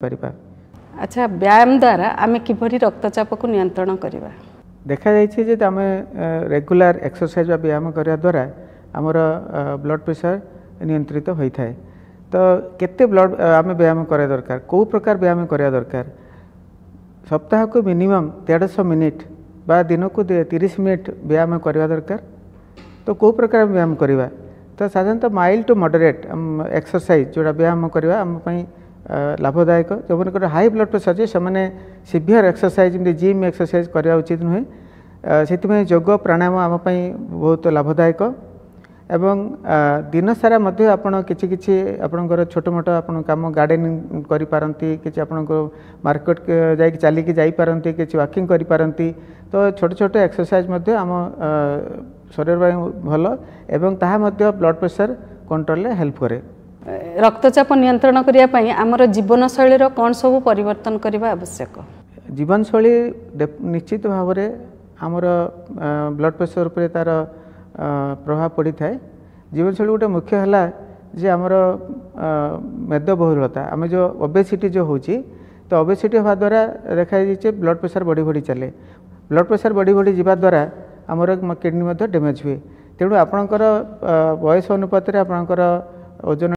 परिबा। अच्छा व्यायाम द्वारा आमे किपरि रक्तचाप को नियंत्रण करिबा? देखा जाइछि जे आमे रेगुलर एक्सरसाइज व्यायाम करिया द्वारा हमर ब्लड प्रेशर नियंत्रित होई थाए। तो केते ब्लड आमे व्यायाम करिया दरकार, को प्रकार व्यायाम करिया दरकार? सप्ताह को मिनिमम 150 मिनिट बा दिन को 30 मिनिट व्यायाम करिया दरकार। तो को प्रकार व्यायाम करिबा? तो साधारणतः माइल्ड टू मॉडरेट एक्सरसाइज जोड़ा व्यायाम करिबा हम पई लाभदायक। जो मन हाई ब्लड प्रेशर जे से सीवियर एक्सरसाइज जमी जिम एक्सरसाइज करवा उचित नुहे। से योग प्राणायाम आम बहुत लाभदायक एवं दिन सारा मध्य आपण किछि किछि आपणकर छोट मोट आपण काम गार्डनिंग करि पारंती, किछि आपणको मार्केट जाई चलिकी जाई पारंती, किछि वॉकिंग करि पारंती। तो छोट छोट एक्सरसाइज मध्य आम शरीर भल एवं ताहा मध्य ब्लड प्रेशर कंट्रोल ले हेल्प करे। रक्तचाप नियंत्रण करिया पई हमर जीवनशैली रो कोन सब परिवर्तन करबा आवश्यक? जीवनशैली निश्चित भाव में आमर ब्लड प्रेशर उपर तार प्रभाव पड़ी थाए। जीवनशैली गोटे मुख्य है जे आमर मेदबहुलता आम जो ओबेसिटी जो होची, तो ओबेसिटी होवा द्वारा देखा जाइए ब्लड प्रेशर बढ़ी बढ़ी चले। ब्लड प्रेशर बढ़ी बढ़ी जावा द्वारा आमर किडनी डैमेज हुए। तेणु आपणकर बयस अनुपात आपणकर ओजन